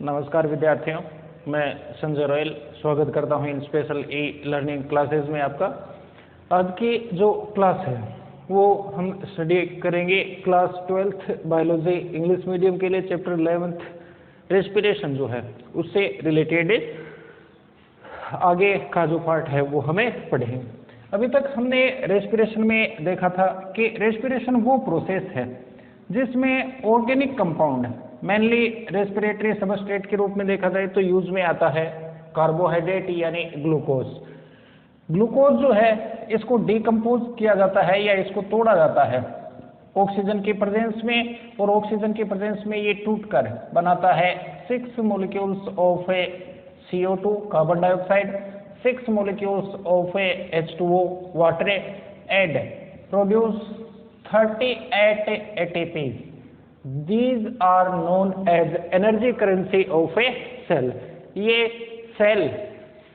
नमस्कार विद्यार्थियों, मैं संजय रॉयल स्वागत करता हूं इन स्पेशल ई लर्निंग क्लासेस में आपका। आज की जो क्लास है वो हम स्टडी करेंगे class 12th biology English medium के लिए चैप्टर 11th रेस्पिरेशन जो है उससे रिलेटेड आगे का जो पार्ट है वो हमें पढ़ेंगे। अभी तक हमने रेस्पिरेशन में देखा था कि रेस्पिरेशन वो प्रोसेस है जिसमें organic compound mainly respiratory substrate के रूप में देखा जाए तो यूज में आता है कार्बोहाइड्रेट यानी ग्लूकोज। ग्लूकोज जो है इसको डिकम्पोज किया जाता है या इसको तोड़ा जाता है ऑक्सीजन की प्रेजेंस में, और ऑक्सीजन की प्रेजेंस में ये टूटकर बनाता है 6 molecules of CO2 carbon dioxide, 6 molecules of H2O water and produce 38 ATPs. These are known as energy currency of a cell. ये सेल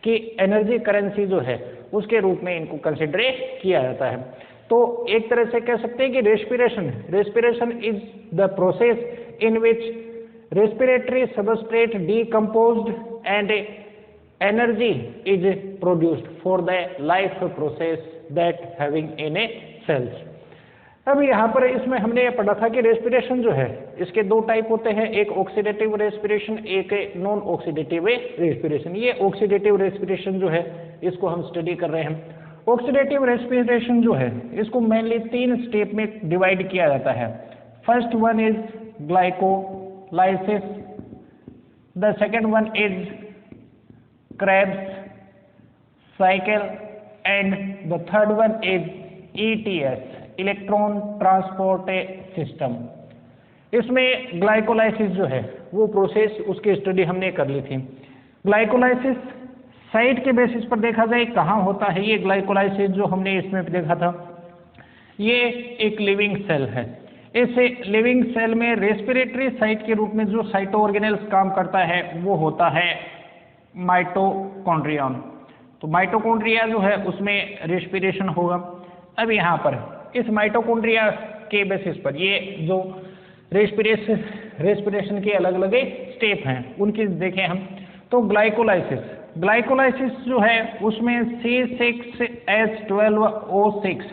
की एनर्जी करेंसी जो है उसके रूप में इनको कंसिडर किया जाता है। तो एक तरह से कह सकते हैं कि respiration is the process in which respiratory substrate decomposed and energy is produced for the life process that having in a cells. अब यहाँ पर इसमें हमने ये पढ़ा था कि रेस्पिरेशन जो है इसके दो टाइप होते हैं, एक ऑक्सीडेटिव रेस्पिरेशन, एक नॉन ऑक्सीडेटिव रेस्पिरेशन। ये ऑक्सीडेटिव रेस्पिरेशन जो है इसको हम स्टडी कर रहे हैं। ऑक्सीडेटिव रेस्पिरेशन जो है इसको मेनली 3 स्टेप में डिवाइड किया जाता है। First one is glycolysis, the second one is Krebs cycle and the third one is ETS, electron transport system. इसमें ग्लाइकोलाइसिस जो है वो प्रोसेस उसकी स्टडी हमने कर ली थी। ग्लाइकोलाइसिस साइट के बेसिस पर देखा जाए कहाँ होता है ये ग्लाइकोलाइसिस जो हमने इसमें देखा था, ये एक लिविंग सेल है। इस लिविंग सेल में रेस्पिरेटरी साइट के रूप में जो साइटो ऑर्गेनेल्स काम करता है वो होता है माइटोकॉन्ड्रियन। तो माइटोकॉन्ड्रिया जो है उसमें रेस्पिरेशन होगा। अब यहाँ पर इस माइटोकॉन्ड्रिया के बेसिस पर ये जो रेस्पिरेशन के अलग अलग स्टेप हैं उनकी देखें हम, तो ग्लाइकोलाइसिस जो है उसमें C6H12O6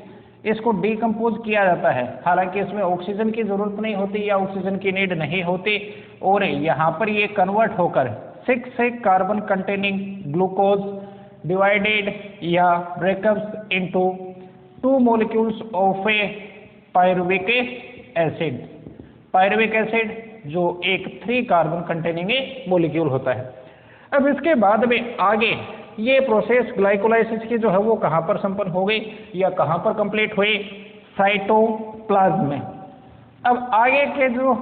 इसको डिकम्पोज किया जाता है। हालांकि इसमें ऑक्सीजन की जरूरत नहीं होती या ऑक्सीजन की नीड नहीं होती, और यहाँ पर ये कन्वर्ट होकर 6 कार्बन कंटेनिंग ग्लूकोज डिवाइडेड या breakups into 2 molecules of a pyruvic acid। Pyruvic acid जो एक 3 कार्बन कंटेनिंग मोलिक्यूल होता है। अब इसके बाद में आगे ये प्रोसेस ग्लाइकोलाइसिस की जो है वो कहाँ पर संपन्न हो गई या कहाँ पर कंप्लीट हुई, साइटोप्लाज्म में। अब आगे के जो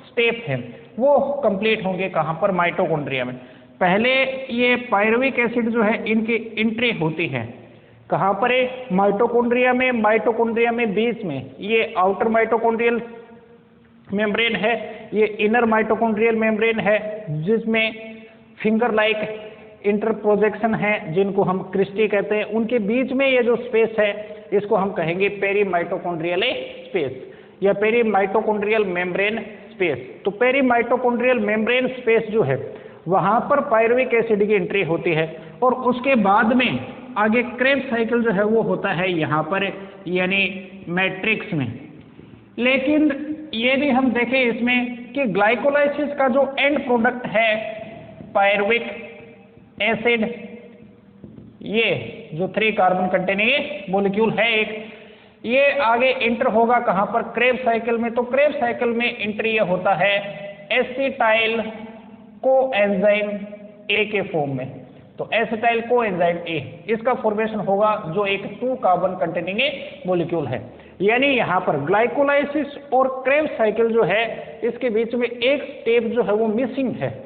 स्टेप हैं वो कंप्लीट होंगे कहाँ पर, माइटोकॉन्ड्रिया में। पहले ये पायरुविक एसिड जो है इनकी एंट्री होती है कहाँ पर है, माइटोकॉन्ड्रिया में बीच में ये आउटर माइटोकॉन्ड्रियल मेम्ब्रेन है, ये इनर माइटोकॉन्ड्रियल मेम्ब्रेन है जिसमें फिंगर लाइक इंटरप्रोजेक्शन है जिनको हम क्रिस्टी कहते हैं। उनके बीच में ये जो स्पेस है इसको हम कहेंगे पेरी माइटोकॉन्ड्रियल स्पेस या पेरी माइटोकॉन्ड्रियल मेम्ब्रेन स्पेस। तो पेरी माइटोकॉन्ड्रियल मेम्ब्रेन स्पेस जो है वहाँ पर पायरुविक एसिड की एंट्री होती है, और उसके बाद में आगे क्रेब्स साइकिल जो है वो होता है यहाँ पर यानी मैट्रिक्स में। लेकिन ये भी हम देखें इसमें कि ग्लाइकोलाइसिस का जो एंड प्रोडक्ट है पायरुविक एसिड, ये जो 3 कार्बन कंटेनिंग मॉलिक्यूल है एक, ये आगे इंटर होगा कहाँ पर, क्रेब्स साइकिल में। तो क्रेब्स साइकिल में इंटर ये होता है एसिटाइल कोएंजाइम ए के फॉर्म में। तो एसिटाइल कोएंजाइम ए इसका फॉर्मेशन होगा जो एक 2 कार्बन कंटेनिंग मॉलिक्यूल है। यानी यहाँ पर ग्लाइकोलाइसिस और क्रेब्स साइकिल जो है इसके बीच में एक स्टेप जो है वो मिसिंग है,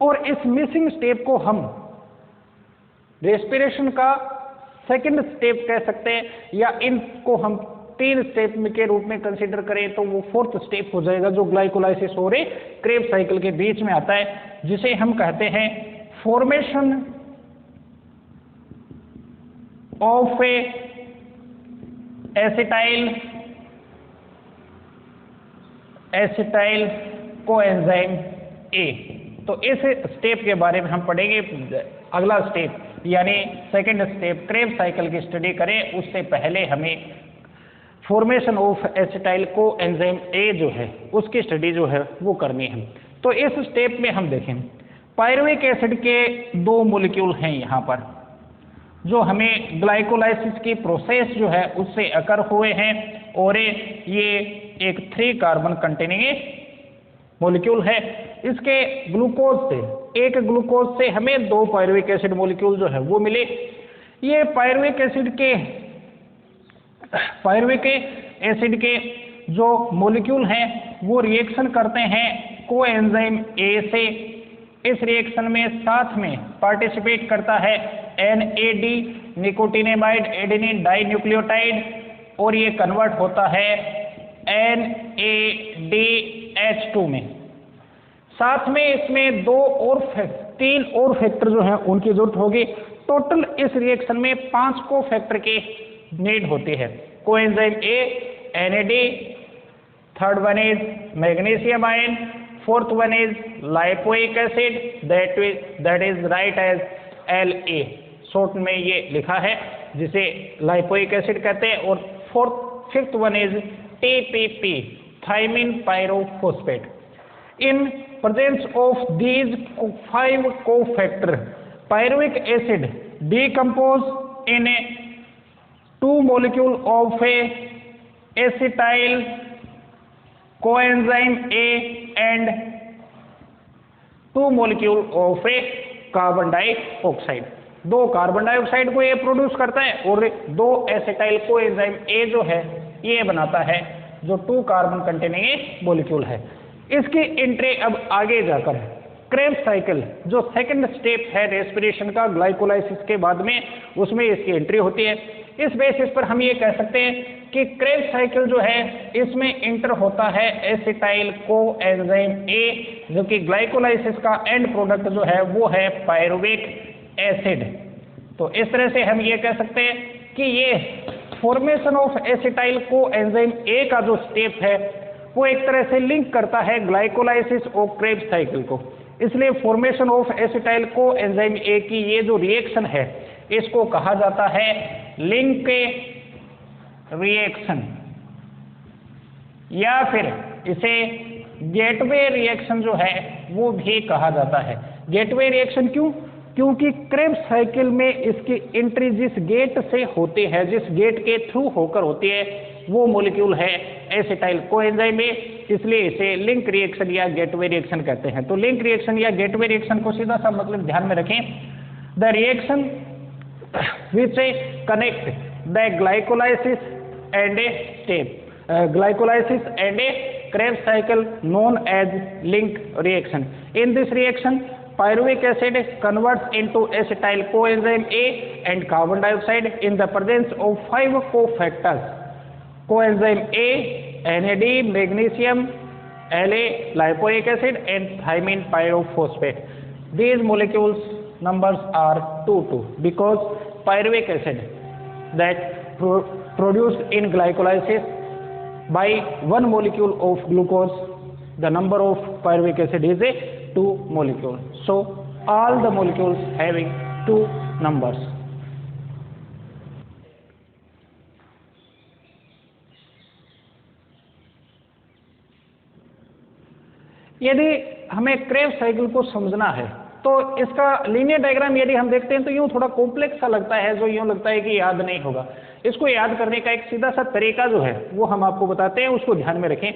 और इस मिसिंग स्टेप को हम रेस्पिरेशन का सेकंड स्टेप कह सकते हैं, या इनको हम 3 स्टेप के रूप में कंसीडर करें तो वो 4th स्टेप हो जाएगा जो ग्लाइकोलाइसिस और क्रेब्स साइकिल के बीच में आता है, जिसे हम कहते हैं formation of acetyl coenzyme A. तो इस स्टेप के बारे में हम पढ़ेंगे। अगला स्टेप यानी सेकंड स्टेप क्रेब्स साइकिल की स्टडी करें, उससे पहले हमें formation of acetyl co enzyme A जो है उसकी स्टडी जो है वो करनी है। तो इस स्टेप में हम देखें पायरुविक एसिड के 2 मॉलिक्यूल हैं यहाँ पर, जो हमें ग्लाइकोलाइसिस की प्रोसेस जो है उससे अकर हुए हैं, और ये एक 3 कार्बन कंटेनिंग मॉलिक्यूल है। इसके ग्लूकोज से, एक ग्लूकोज से हमें 2 पायरुविक एसिड मॉलिक्यूल जो है वो मिले। ये पायरुविक एसिड के जो मॉलिक्यूल हैं वो रिएक्शन करते हैं कोएंजाइम ए से। इस रिएक्शन में साथ में पार्टिसिपेट करता है NAD निकोटिनेमाइड एडेनिन डाइन्यूक्लियोटाइड, और ये कन्वर्ट होता है NADH2 में। साथ में इसमें 3 और फैक्टर जो हैं उनकी जरूरत होगी। टोटल इस रिएक्शन में 5 को फैक्टर के नीड होती है। Coenzyme A, NAD, third one is magnesium ion, fourth one is lipoic acid that is write as LA, short में ये लिखा है जिसे लाइपोइक एसिड कहते हैं, और fifth one is TPP thiamine pyrophosphate. In presence of these 5 cofactor, pyruvic acid decompose in a 2 molecule of a acetyl coenzyme A and 2 molecule of a carbon dioxide. 2 carbon dioxide को ये produce करता है और 2 acetyl coenzyme A जो है ये बनाता है, जो 2 कार्बन कंटेनिंग मॉलिक्यूल है। इसकी एंट्री अब आगे जाकर क्रेब्स साइकिल जो सेकंड स्टेप है रेस्पिरेशन का ग्लाइकोलाइसिस के बाद में, उसमें इसकी एंट्री होती है। इस बेसिस पर हम ये कह सकते हैं कि क्रेब्स साइकिल जो है इसमें इंटर होता है एसिटाइल कोएंजाइम ए, जो कि ग्लाइकोलाइसिस का एंड प्रोडक्ट जो है वो है पायरुविक एसिड। तो इस तरह से हम ये कह सकते हैं कि ये formation of acetyl coenzyme A का जो स्टेप है वो एक तरह से लिंक करता है ग्लाइकोलाइसिस और क्रेब्स साइकिल को। इसलिए formation of acetyl coenzyme A की ये जो रिएक्शन है इसको कहा जाता है लिंक रिएक्शन, या फिर इसे गेटवे रिएक्शन जो है वो भी कहा जाता है। गेटवे रिएक्शन क्यों? क्योंकि क्रेब्स साइकिल में इसकी एंट्री जिस गेट से होती है, जिस गेट के थ्रू होकर होती है, वो मॉलिक्यूल है एसिटाइल कोएंजाइम ए, इसलिए इसे लिंक रिएक्शन या गेटवे रिएक्शन कहते हैं। तो लिंक रिएक्शन या गेटवे रिएक्शन को सीधा सा मतलब ध्यान में रखें, the reaction which connect the glycolysis and A Krebs cycle known as link reaction. In this reaction, pyruvic acid converts into acetyl coenzyme A and carbon dioxide in the presence of 5 cofactors: coenzyme A, NAD, magnesium, La, lipoic acid, and thymine pyrophosphate. These molecules numbers are 2 because pyruvic acid that produced in glycolysis by 1 molecule of glucose, the number of pyruvic acid is a 2 molecule. So all the molecules having 2 numbers. यदि हमें Krebs cycle को समझना है तो इसका linear diagram यदि हम देखते हैं तो यूं थोड़ा कॉम्प्लेक्स सा लगता है, जो यूं लगता है कि याद नहीं होगा। इसको याद करने का एक सीधा सा तरीका जो है वो हम आपको बताते हैं, उसको ध्यान में रखें।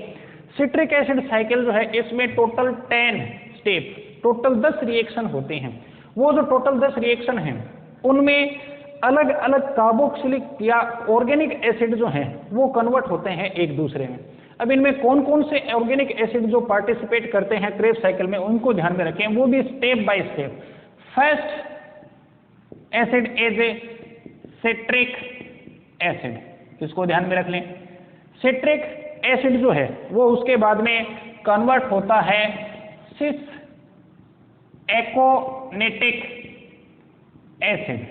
सिट्रिक एसिड साइकिल जो है इसमें टोटल 10 स्टेप, टोटल 10 रिएक्शन होते हैं। वो जो टोटल 10 रिएक्शन हैं उनमें अलग अलग कार्बोक्सिलिक या ऑर्गेनिक एसिड जो हैं वो कन्वर्ट होते हैं एक दूसरे में। अब इनमें कौन कौन से ऑर्गेनिक एसिड जो पार्टिसिपेट करते हैं क्रेब्स साइकिल में उनको ध्यान में रखें, वो भी step by step. First acid is a citric acid, इसको ध्यान में रख लें। सिट्रिक एसिड जो है वो उसके बाद में कन्वर्ट होता है सिस एकोनेटिक एसिड।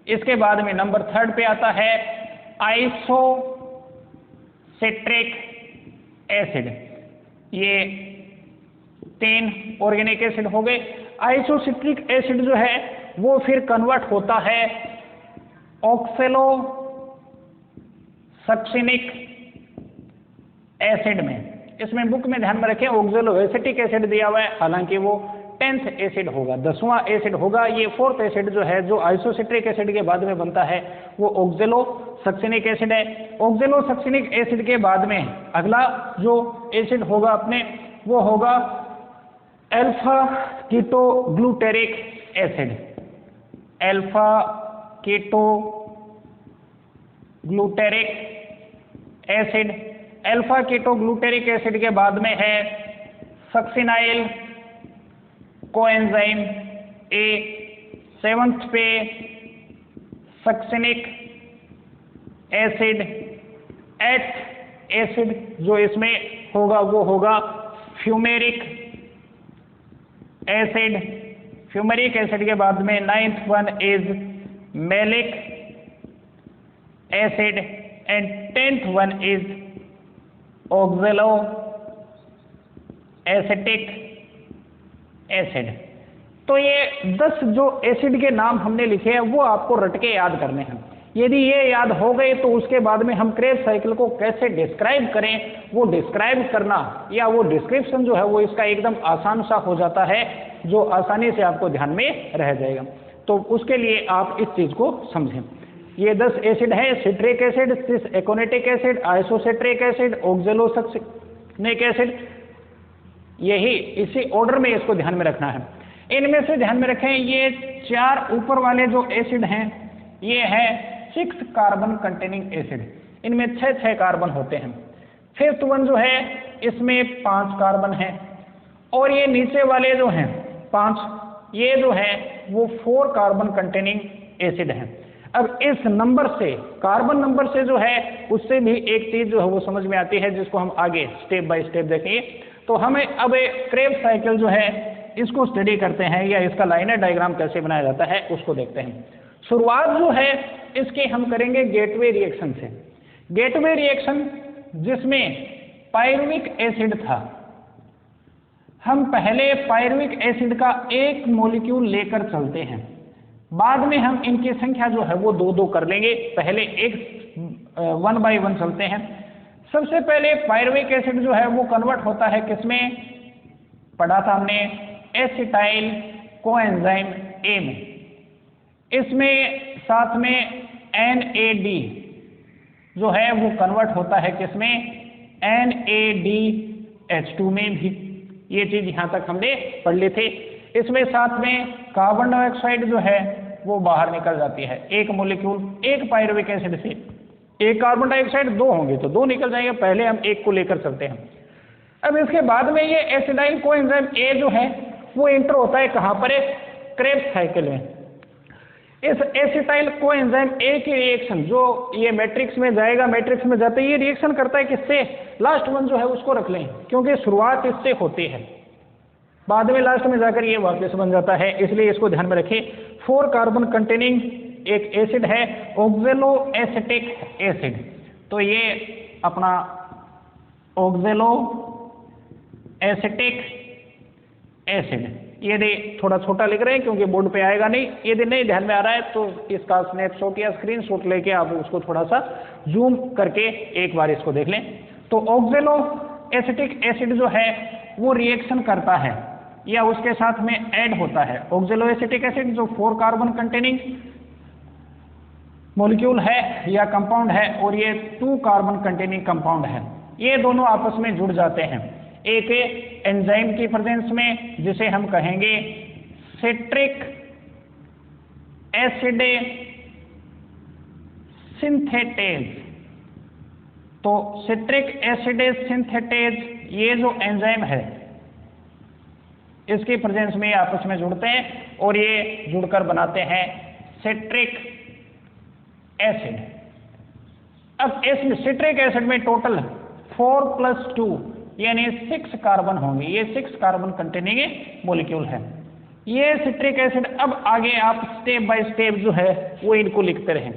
इसके बाद में नंबर 3 पे आता है आइसोसिट्रिक एसिड। ये 3 ऑर्गेनिक एसिड हो गए। आइसोसिट्रिक एसिड जो है वो फिर कन्वर्ट होता है ऑक्सेलो सक्सिनिक एसिड में। इसमें बुक में ध्यान में रखें ऑक्सेलो एसिटिक एसिड दिया हुआ है, हालांकि वो 10th एसिड होगा, 10वां एसिड होगा। ये 4th एसिड जो है जो आइसोसिट्रिक एसिड के बाद में बनता है वो ऑक्सेलो सक्सिनिक एसिड है। ऑक्सेलो सक्सिनिक एसिड के बाद में अगला जो एसिड होगा अपने वो होगा alpha keto glutaric acid. Alpha keto glutaric acid. Alpha keto glutaric acid के बाद में है सक्सिनाइल कोएंजाइम ए। 7th पे सक्सिनिक एसिड। 8th एसिड जो इसमें होगा वो होगा फ्यूमेरिक एसिड। फ्यूमेरिक एसिड के बाद में 9th one is malic acid and 10th one is oxaloacetic acid. तो ये 10 जो एसिड के नाम हमने लिखे हैं वो आपको रट के याद करने हैं। यदि ये याद हो गए तो उसके बाद में हम क्रेब्स साइकिल को कैसे डिस्क्राइब करें वो डिस्क्राइब करना या वो डिस्क्रिप्शन जो है वो इसका एकदम आसान सा हो जाता है, जो आसानी से आपको ध्यान में रह जाएगा। तो उसके लिए आप इस चीज को समझें। ये 10 एसिड है, citric acid, cis aconitic acid, isocitric acid, oxalosuccinic acid. यही इसी ऑर्डर में इसको ध्यान में रखना है। इनमें से ध्यान में रखें ये 4 ऊपर वाले जो एसिड हैं ये है 6 कार्बन कंटेनिंग एसिड। इनमें 6 कार्बन होते हैं। 5th वन जो है इसमें 5 कार्बन है और ये नीचे वाले जो हैं 5 ये जो है वो 4 कार्बन कंटेनिंग एसिड हैं। अब इस नंबर से कार्बन नंबर से जो है उससे भी एक चीज जो है वो समझ में आती है जिसको हम आगे स्टेप बाय स्टेप देखेंगे। तो हमें अब क्रेब्स साइकिल जो है इसको स्टडी करते हैं या इसका लाइनर डायग्राम कैसे बनाया जाता है उसको देखते हैं। शुरुआत जो है इसकी हम करेंगे गेटवे रिएक्शन से। गेटवे रिएक्शन जिसमें पायरुविक एसिड था, हम पहले पायरुविक एसिड का एक मॉलिक्यूल लेकर चलते हैं, बाद में हम इनकी संख्या जो है वो 2-2 कर लेंगे। पहले एक 1 बाय 1 चलते हैं। सबसे पहले पायरुविक एसिड जो है वो कन्वर्ट होता है किसमें, पढ़ा था हमने, एसिटाइल कोएंजाइम ए में। इसमें साथ में NAD जो है वो कन्वर्ट होता है किसमें, NADH2 में भी। ये चीज यहां तक हमने पढ़ ली थी। इसमें साथ में कार्बन डाइऑक्साइड जो है वो बाहर निकल जाती है। एक मॉलिक्यूल एक पायरुविक एसिड से एक कार्बन डाइऑक्साइड 2 होंगे तो 2 निकल जाएंगे। पहले हम एक को लेकर चलते हैं। अब इसके बाद में ये एसिडाइल कोएंजाइम ए जो है वो एंटर होता है कहां पर, क्रेब्स साइकिल में। इस एसिटाइल कोएंजाइम ए की रिएक्शन जो ये मैट्रिक्स में जाएगा, मैट्रिक्स में जाते ही ये रिएक्शन करता है किससे, लास्ट वन जो है उसको रख लें क्योंकि शुरुआत इससे होती है, बाद में लास्ट में जाकर ये वापस बन जाता है, इसलिए इसको ध्यान में रखें। 4 कार्बन कंटेनिंग एक एसिड है ऑक्सेलो एसिटिक एसिड। तो ये अपना ऑक्सेलो एसिटिक एसिड, यदि थोड़ा छोटा लिख रहे हैं क्योंकि बोर्ड पे आएगा नहीं, यदि नहीं ध्यान में आ रहा है तो इसका स्नैपशॉट या स्क्रीनशॉट लेके आप उसको थोड़ा सा जूम करके एक बार इसको देख लें। तो ऑक्सेलो एसिटिक एसिड जो है वो रिएक्शन करता है या उसके साथ में ऐड होता है ऑक्सेलो एसिटिक एसिड जो 4 कार्बन कंटेनिंग मॉलिक्यूल है या कंपाउंड है और ये 2 कार्बन कंटेनिंग कंपाउंड है। ये दोनों आपस में जुड़ जाते हैं एक एंजाइम की प्रेजेंस में जिसे हम कहेंगे सिट्रिक एसिड सिंथेटेज। तो सिट्रिक एसिड सिंथेटेज ये जो एंजाइम है इसकी प्रेजेंस में आपस में जुड़ते हैं और ये जुड़कर बनाते हैं सिट्रिक एसिड। अब इसमें सिट्रिक एसिड में टोटल 4 + 2 यानी 6 कार्बन होंगे। ये 6 कार्बन कंटेनिंग मॉलिक्यूल है ये सिट्रिक एसिड। अब आगे आप स्टेप बाय स्टेप जो है वो इनको लिखते रहें।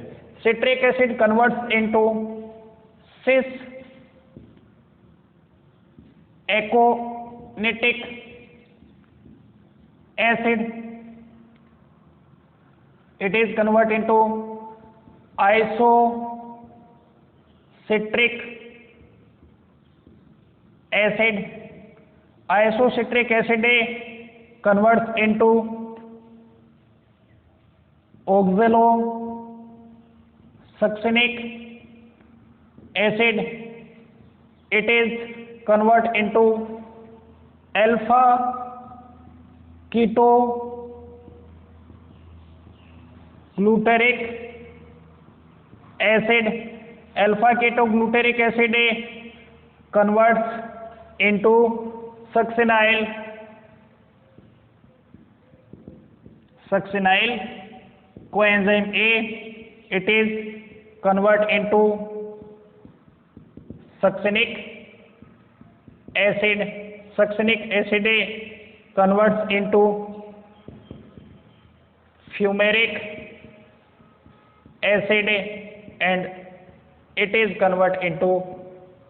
Citric acid converts into cis aconitic acid, it is converted into isocitric acid. Isocitric acid converts into oxalosuccinic acid. It is converted into alpha ketoglutaric acid. Alpha ketoglutaric acid converts into succinyl coenzyme A. It is converted into succinic acid. Succinic acid converts into fumaric acid, and it is converted into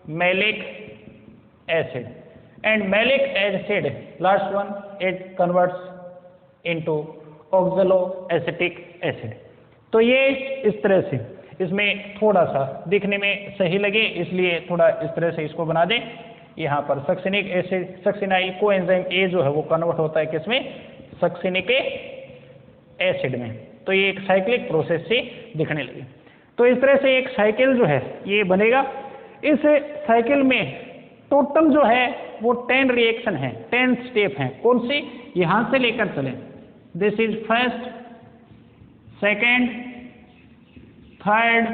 malic acid. And malic acid, last one, it converts into oxaloacetic acid. तो ये इस तरह से, इसमें थोड़ा सा दिखने में सही लगे इसलिए थोड़ा इस तरह से इसको बना दें। यहाँ पर सक्सिनिक एसिड, सक्सिनाइल कोएंजाइम ए जो है वो कन्वर्ट होता है किसमें? सक्सिनिक एसिड में। तो ये एक साइक्लिक प्रोसेस से दिखने लगी। तो इस तरह से एक साइकिल जो है ये बनेगा। इस साइकिल में टोटल जो है वो 10 रिएक्शन है, 10 स्टेप हैं। कौन सी? यहाँ से लेकर चलें। This is first, second, third,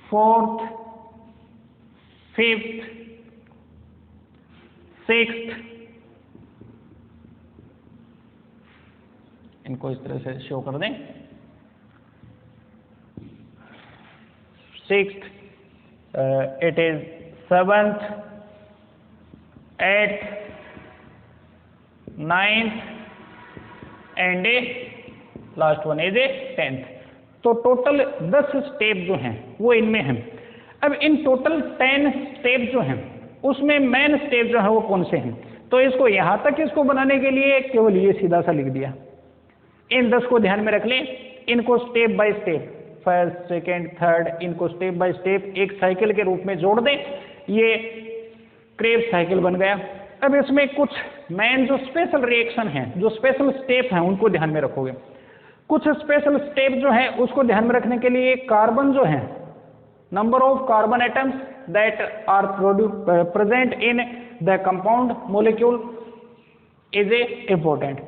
fourth, fifth, sixth, इनको इस तरह से शो कर दें। Sixth, it is seventh, eighth, ninth and last one is 10th। तो टोटल 10 स्टेप जो हैं वो इनमें हैं। अब इन टोटल 10 स्टेप जो हैं उसमें मेन स्टेप जो है वो कौन से हैं? तो इसको यहां तक इसको बनाने के लिए केवल ये सीधा सा लिख दिया। इन 10 को ध्यान में रख लें, इनको step by step, first, second, third, इनको स्टेप बाय स्टेप एक साइकिल के रूप में जोड़ दें। ये क्रेब्स साइकिल बन गया। अब इसमें कुछ मेन जो स्पेशल रिएक्शन हैं, जो स्पेशल स्टेप हैं, उनको ध्यान में रखोगे। कुछ स्पेशल स्टेप जो है उसको ध्यान में रखने के लिए कार्बन जो है, number of carbon atoms that are present in the compound molecule is a important.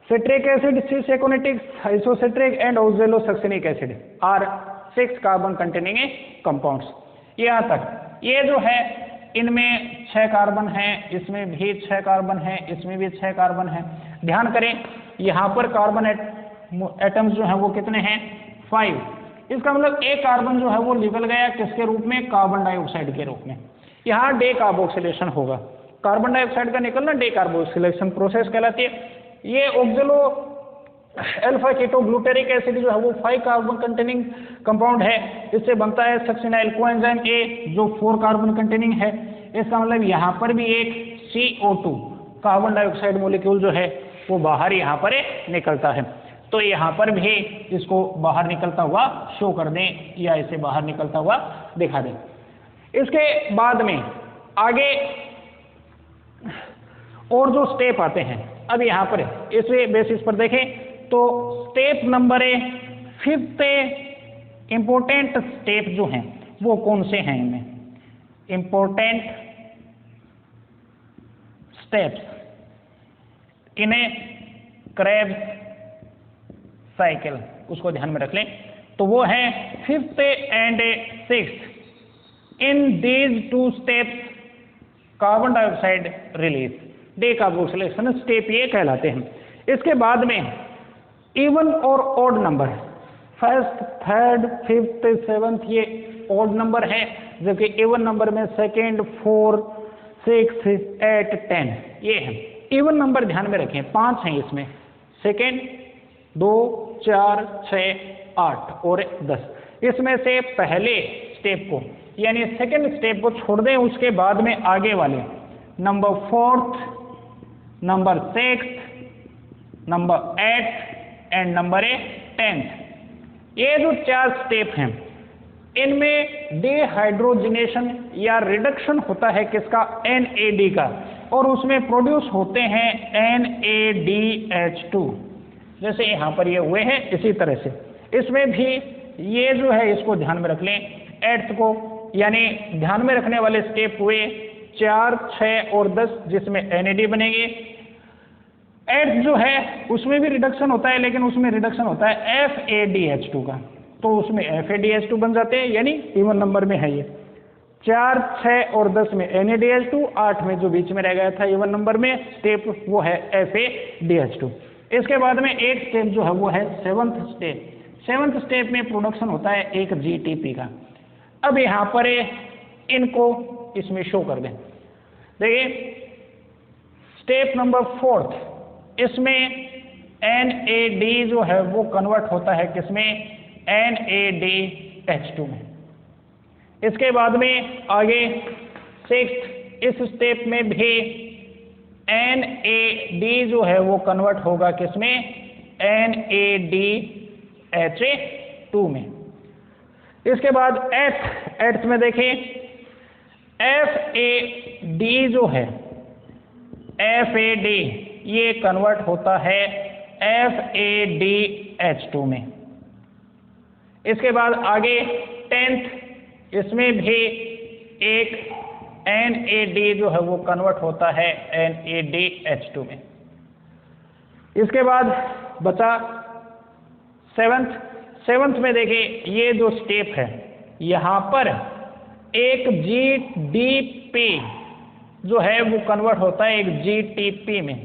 Citric acid, cis aconitic, isocitric and oxalosuccinic acid are 6 carbon containing compounds. यहाँ तक ये जो है इनमें 6 कार्बन हैं, इसमें भी 6 कार्बन हैं, इसमें भी 6 कार्बन हैं। ध्यान करें यहाँ पर कार्बन एटम्स जो है वो कितने हैं? 5। इसका मतलब एक कार्बन जो है वो निकल गया किसके रूप में? कार्बन डाइऑक्साइड के रूप में। यहाँ डे कार्बोक्सिलेशन होगा। कार्बन डाइऑक्साइड का निकलना डे कार्बोक्सिलेशन प्रोसेस कहलाती है। ये ऑक्सैलो अल्फा कीटोग्लूटेरिक एसिड जो है वो 5 कार्बन कंटेनिंग कंपाउंड है। इससे बनता है सक्सिनाइल कोएंजाइम ए जो 4 कार्बन कंटेनिंग है। इसका मतलब यहाँ पर भी एक CO2 कार्बन डाइऑक्साइड मॉलिक्यूल जो है वो बाहर यहाँ पर निकलता है। तो यहाँ पर भी इसको बाहर निकलता हुआ शो कर दें या इसे बाहर निकलता हुआ दिखा दें। इसके बाद में आगे और जो स्टेप आते हैं, अब यहाँ पर इस बेसिस पर देखें तो step number 5th important step जो हैं वो कौन से हैं? इनमें इंपॉर्टेंट स्टेप्स इन्हें क्रेब्स साइकिल, उसको ध्यान में रख लें। तो वो है 5th and 6th। In these 2 steps carbon dioxide release, day carboxylation step ये कहलाते हैं। इसके बाद में इवन और odd number, first, third, 5th, 7th ये ऑड नंबर है, जबकि इवन नंबर में 2nd, 4, 6, 8, 10 ये है। इवन नंबर ध्यान में रखें, 5 हैं इसमें, 2nd, 2, 4, 6, 8 और 10। इसमें से पहले स्टेप को यानी सेकेंड स्टेप को छोड़ दें, उसके बाद में आगे वाले number 4th, number 6th, number 8 and number 10। ये जो 4 स्टेप हैं इनमें डिहाइड्रोजनेशन या रिडक्शन होता है किसका, NAD का, और उसमें प्रोड्यूस होते हैं NADH2। जैसे यहाँ पर ये हुए हैं इसी तरह से इसमें भी ये जो है इसको ध्यान में रख लें 8th को, यानी ध्यान में रखने वाले स्टेप हुए 4, 6 और 10 जिसमें NAD बनेंगे। 8th जो है उसमें भी रिडक्शन होता है लेकिन उसमें रिडक्शन होता है FADH2 का, तो उसमें FADH2 बन जाते हैं, यानी इवन नंबर में है ये 4, 6 और 10 में NADH2, 8 में जो बीच में रह गया था इवन नंबर में स्टेप वो है FADH2। इसके बाद में एक स्टेप जो है वो है 7th स्टेप। 7th स्टेप में प्रोडक्शन होता है एक GTP का। अब यहाँ पर इनको इसमें शो कर दें। देखिए स्टेप नंबर 4th, इसमें NAD जो है वो कन्वर्ट होता है किसमें, NADH2 में। इसके बाद में आगे 6th, इस स्टेप में भी NAD जो है वो कन्वर्ट होगा किसमें, NADH2 में। इसके बाद 8th में देखें FAD जो है FAD ये कन्वर्ट होता है FADH2 में। इसके बाद आगे 10th, इसमें भी एक NAD जो है वो कन्वर्ट होता है NADH2 में। इसके बाद बचा 7th में देखिए ये जो स्टेप है यहाँ पर एक GDP जो है वो कन्वर्ट होता है एक GTP में।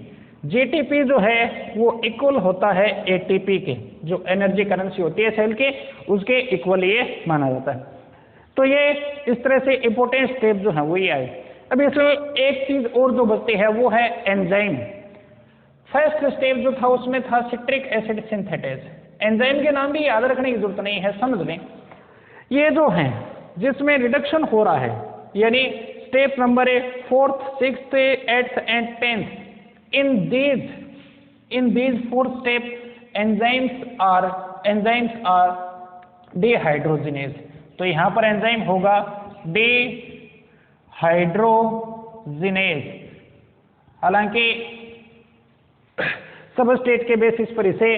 GTP जो है वो इक्वल होता है ATP के, जो एनर्जी करेंसी होती है सेल के, उसके इक्वल ये माना जाता है। तो ये इस तरह से इंपॉर्टेंट स्टेप जो है वो ये आए। अब इसमें एक चीज और जो बचती है वो है एंजाइम। फर्स्ट स्टेप जो था उसमें था सिट्रिक एसिड सिंथेटेज। एंजाइम के नाम भी याद रखने की जरूरत नहीं है, समझ लें। ये जो है जिसमें रिडक्शन हो रहा है, यानी step number 4th, 6th, 8th and 10th, in these 4 steps enzymes are dehydrogenase। तो यहाँ पर एंजाइम होगा डिहाइड्रोजिनेज। हालांकि सबस्टेट के बेसिस पर इसे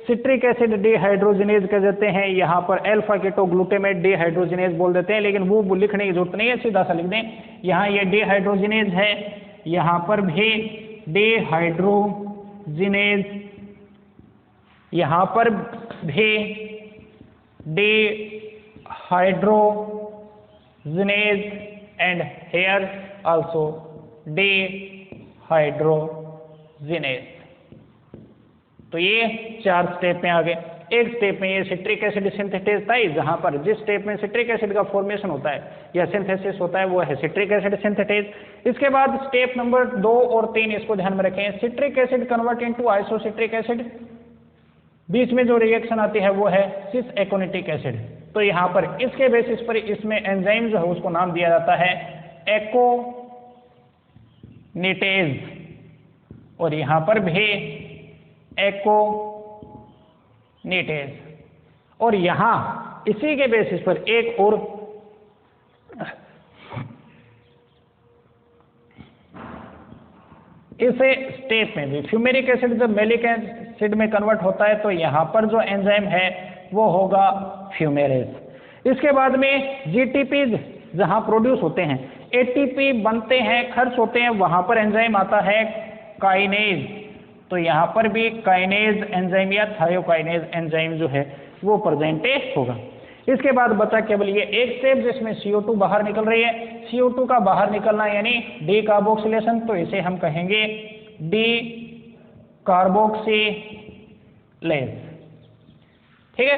सिट्रिक एसिड डिहाइड्रोजिनेज कह देते हैं, यहाँ पर अल्फा कीटो ग्लूटामेट डिहाइड्रोजिनेज बोल देते हैं, लेकिन वो लिखने की जरूरत नहीं है, सीधा सा लिख दें। यहाँ ये डिहाइड्रोजिनेज है, यहाँ पर भी डिहाइड्रोजिनेज, यहाँ पर भी dehydrogenase and here also dehydrogenase. तो ये 4 स्टेप में आ गए। एक स्टेप में ये सिट्रिक एसिड सिंथेटेज था, जहां पर जिस स्टेप में सिट्रिक एसिड का फॉर्मेशन होता है या सिंथेसिस होता है वो है सिट्रिक एसिड सिंथेटेज। इसके बाद स्टेप नंबर 2 और 3 इसको ध्यान में रखें। Citric acid convert into isocitric acid, बीच में जो रिएक्शन आती है वो है सिस एकोनिटिक एसिड। तो यहाँ पर इसके बेसिस पर इसमें एंजाइम जो है उसको नाम दिया जाता है एकोनिटेज, और यहाँ पर भी एकोनिटेज। और यहाँ इसी के बेसिस पर एक और इस स्टेप में भी फ्यूमेरिक एसिड जब मैलिक एसिड में कन्वर्ट होता है तो यहाँ पर जो एंजाइम है वो होगा फ्यूमेरेज। इसके बाद में जीटीपीज जहाँ प्रोड्यूस होते हैं, एटीपी बनते हैं, खर्च होते हैं, वहाँ पर एंजाइम आता है काइनेज। तो यहाँ पर भी काइनेज एंजाइम या थायोकाइनेज एंजाइम जो है वो प्रेजेंट होगा। इसके बाद बचा केवल ये एक स्टेप जिसमें CO2 बाहर निकल रही है। CO2 का बाहर निकलना यानी डी कार्बोक्सिलेशन, तो इसे हम कहेंगे डी कार्बोक्सिलेज। ठीक है,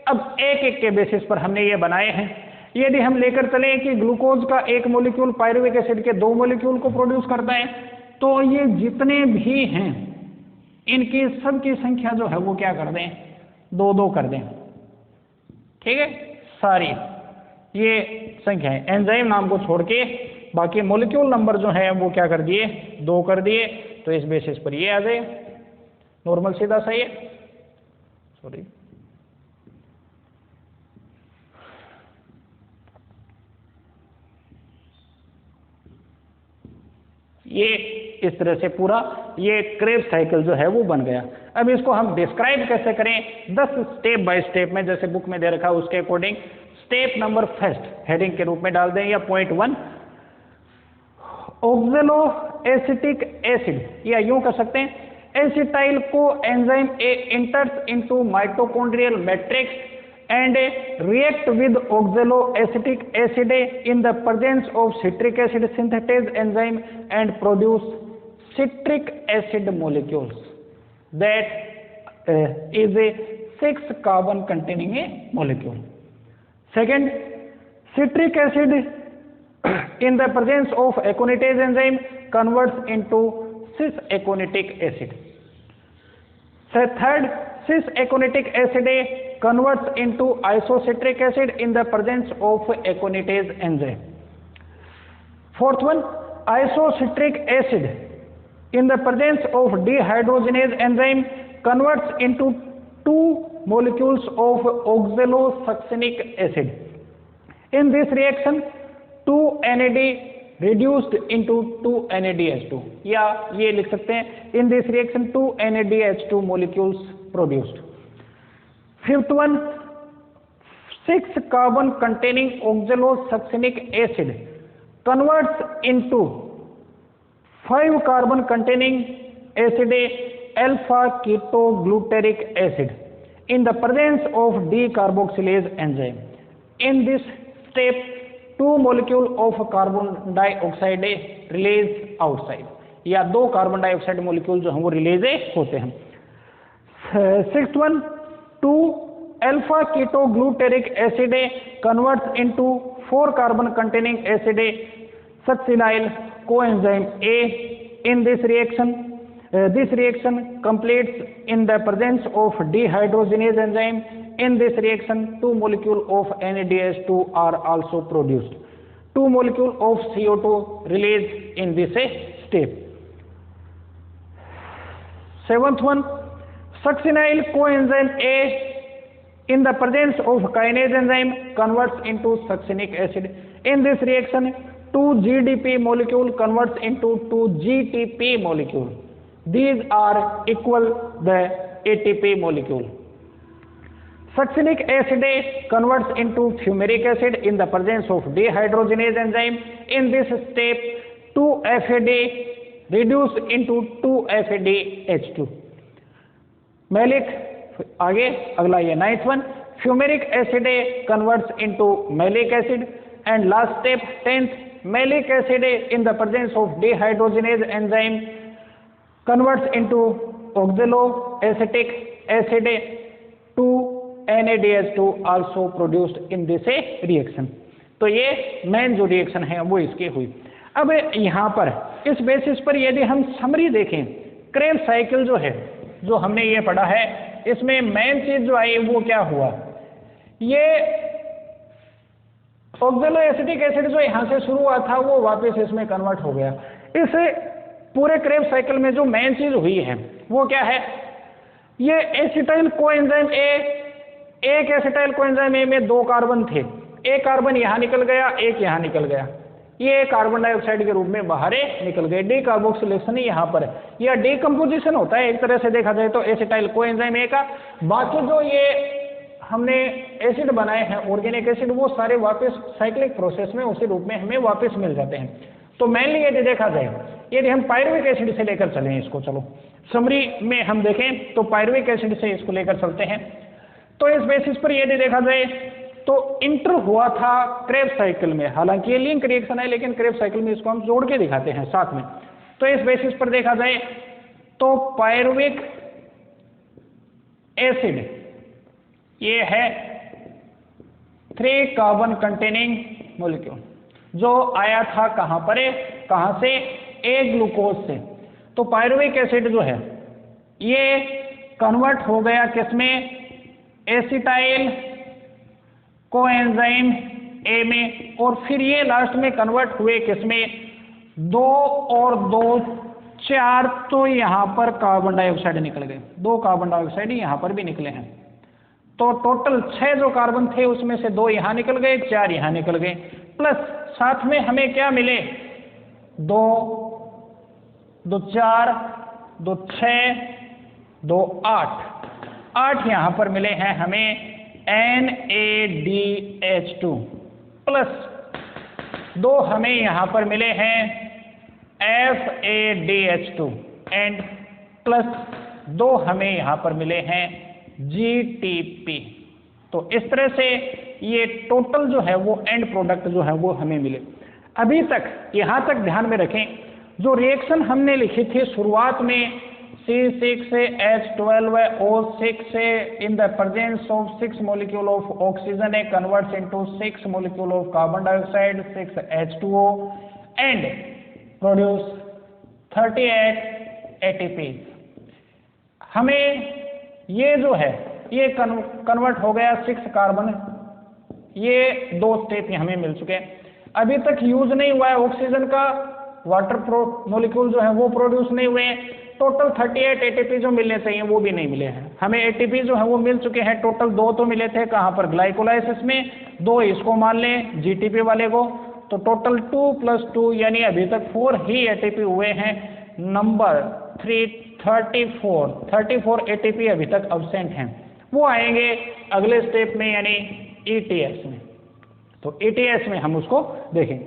अब एक एक के बेसिस पर हमने ये बनाए हैं। यदि हम लेकर चलें कि ग्लूकोज का एक मॉलिक्यूल पायरुविक एसिड के 2 मॉलिक्यूल को प्रोड्यूस करता है, तो ये जितने भी हैं इनकी सबकी संख्या जो है वो क्या कर दें, 2-2 कर दें। ठीक है, सारी ये संख्या है, एंजाइम नाम को छोड़ के बाकी मॉलिक्यूल नंबर जो है वो क्या कर दिए, 2 कर दिए। तो इस बेसिस पर ये आ जाए। नॉर्मल सीधा सही है, सॉरी ये इस तरह से पूरा ये क्रेब्स साइकिल जो है वो बन गया। अब इसको हम डिस्क्राइब कैसे करें, 10 स्टेप बाय स्टेप में, जैसे बुक में दे रखा है उसके according. Step number first heading के रूप में डाल दें, या पॉइंट 1, ऑक्जेलो एसिटिक एसिड, या यूं कर सकते हैं, acetyl co enzyme A इंटर्स into mitochondrial matrix and react with oxaloacetic acid in the presence of citric acid synthetase enzyme and produce citric acid molecules that is a 6 carbon containing a molecule. Second, citric acid in the presence of aconitase enzyme converts into cis-aconitic acid. Third, cis-aconitic acid converts into isocitric acid in the presence of aconitase enzyme. Fourth one, isocitric acid in the presence of dehydrogenase enzyme converts into 2 molecules of oxalosuccinic acid. In this reaction, 2NAD reduced into 2NADH2, या ये लिख सकते हैं, in this reaction 2NADH2 molecules produced. Fifth one, 6 carbon containing oxalosuccinic acid converts into 5 carbon containing acid alpha ketogluteric acid in the presence of decarboxylase enzyme. In this step, 2 molecule of carbon dioxide release outside, या 2 carbon dioxide molecule जो हैं वो release होते हैं। Sixth one, 2 alpha ketogluteric acid converts into 4 carbon containing acid succinyl coenzyme A. In this reaction completes in the presence of dehydrogenase enzyme. In this reaction 2 molecule of NADH2 are also produced. 2 molecule of CO2 released in this step. Seventh one, succinyl coenzyme A in the presence of kinase enzyme converts into succinic acid. In this reaction 2 GDP molecule converts into 2 GTP molecule. These are equal the ATP molecule. Succinic acid converts into fumaric acid in the presence of dehydrogenase enzyme. In this step 2FAD reduced into 2FADH2. Malic, आगे अगला ये 9th one, fumaric acid converts into malic acid. And last step 10th, malic acid in the presence of dehydrogenase enzyme converts into oxaloacetic acid to NADH2 also produced in this reaction। तो ये main जो reaction है वो इसकी हुई। अब यहाँ पर इस बेसिस पर यदि हम समरी देखें, क्रेब्स साइकिल जो है जो हमने ये पढ़ा है, इसमें मेन चीज जो आई वो क्या हुआ, ये ऑक्सैलोएसिटिक एसिड जो यहाँ से शुरू हुआ था वो वापस इसमें कन्वर्ट हो गया। इस पूरे क्रेब्स साइकिल में जो मेन चीज हुई है वो क्या है, ये एसिटाइल कोएंजाइम ए, एक एसिटाइल कोएंजाइम ए में 2 कार्बन थे, एक कार्बन यहाँ निकल गया, एक यहाँ निकल गया, ये कार्बन डाइऑक्साइड के रूप में बाहर निकल गए। डीकार्बोक्सिलेशन यहाँ पर या डीकम्पोजिशन होता है एक तरह से देखा जाए तो एसिटाइल कोएंजाइम ए का। बाकी जो ये हमने एसिड बनाए हैं ऑर्गेनिक एसिड, वो सारे वापस साइक्लिक प्रोसेस में उसी रूप में हमें वापस मिल जाते हैं। तो मेनली यदि देखा जाए, यदि हम पायरुविक एसिड से लेकर चलें इसको, चलो समरी में हम देखें तो पायरुविक एसिड से इसको लेकर चलते हैं। तो इस बेसिस पर यदि देखा जाए तो इंटर हुआ था क्रेब्स साइकिल में, हालांकि ये लिंक रिएक्शन है लेकिन क्रेब्स साइकिल में इसको हम जोड़ के दिखाते हैं साथ में। तो इस बेसिस पर देखा जाए तो पायरुविक एसिड ये है 3 कार्बन कंटेनिंग मॉलिक्यूल जो आया था कहां पर, कहां से, ए ग्लूकोज से। तो पायरुविक एसिड जो है ये कन्वर्ट हो गया किसमें, एसिटाइल कोएंजाइम ए में, और फिर ये लास्ट में कन्वर्ट हुए किसमें, 2 और 2 4 तो यहाँ पर कार्बन डाइऑक्साइड निकल गए, 2 कार्बन डाइऑक्साइड यहाँ पर भी निकले हैं, तो टोटल 6 जो कार्बन थे उसमें से 2 यहाँ निकल गए, 4 यहाँ निकल गए, प्लस साथ में हमें क्या मिले, 2 2 4 2 6 2 8 यहाँ पर मिले हैं हमें NaDH2, प्लस 2 हमें यहाँ पर मिले हैं FADH2 एंड प्लस 2 हमें यहाँ पर मिले हैं GTP। तो इस तरह से ये टोटल जो है वो एंड प्रोडक्ट जो है वो हमें मिले। अभी तक यहाँ तक ध्यान में रखें, जो रिएक्शन हमने लिखी थी शुरुआत में C6H12O6 in the presence of 6 molecule of oxygen converts into 6 molecule of carbon dioxide 6H2O and produce 38 ATP। हमें ये जो है ये कन्वर्ट हो गया 6 कार्बन, ये 2 स्टेप हमें मिल चुके हैं। अभी तक यूज नहीं हुआ है ऑक्सीजन का, वाटर मॉलिक्यूल जो है वो प्रोड्यूस नहीं हुए हैं, टोटल 38 एटीपी जो मिलने चाहिए वो भी नहीं मिले हैं। हमें एटीपी जो है वो मिल चुके हैं, टोटल 2 तो मिले थे, कहाँ पर ग्लाइकोलाइसिस में, 2 इसको मान लें जीटीपी वाले को, तो टोटल 2 + 2 यानी अभी तक 4 ही एटीपी हुए हैं। नंबर 34 एटीपी अभी तक अब्सेंट हैं, वो आएंगे अगले स्टेप में यानी ईटीएस में। तो ईटीएस में हम उसको देखेंगे।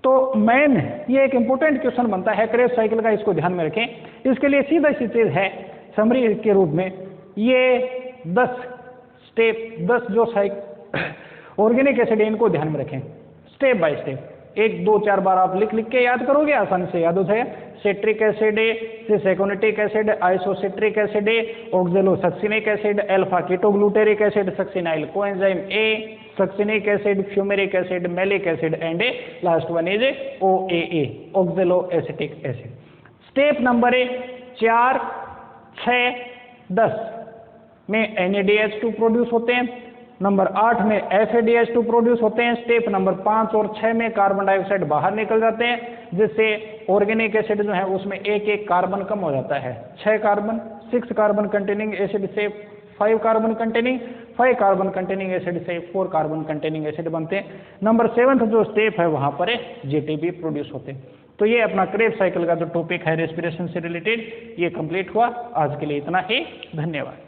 तो मेन ये एक इंपॉर्टेंट क्वेश्चन बनता है क्रेब्स साइकिल का, इसको ध्यान में रखें। इसके लिए सीधा सी चीज है समरी के रूप में, ये 10 स्टेप 10 जो ऑर्गेनिक एसिड है इनको ध्यान में रखें स्टेप बाय स्टेप, 1 2 4 बार आप लिख के याद करोगे, आसानी से याद हो जाएगा। सिट्रिक एसिड है, सेकोनिटिक एसिड, आइसोसिट्रिक एसिड है, oxalosuccinic acid, alpha ketoglutaric acid, succinyl coenzyme A, succinic acid, fumaric acid, malic acid and last one is OAA, oxaloacetic acid. Step number 4 6 10 में NaDH2 प्रोड्यूस होते हैं, नंबर 8 में FADH2 produce होते हैं, step number 5 और 6 में carbon dioxide बाहर निकल जाते हैं, जिससे ऑर्गेनिक एसिड जो है उसमें एक कार्बन कम हो जाता है। 6 कार्बन 6 कार्बन कंटेनिंग एसिड से 5 carbon containing 5 carbon containing acid से 4 कार्बन कंटेनिंग एसिड बनते हैं। नंबर 7 जो स्टेप है वहां पर जीटीपी प्रोड्यूस होते हैं। तो ये अपना क्रेब्स साइकिल का जो टॉपिक है रेस्पिरेशन से रिलेटेड ये कंप्लीट हुआ। आज के लिए इतना ही, धन्यवाद।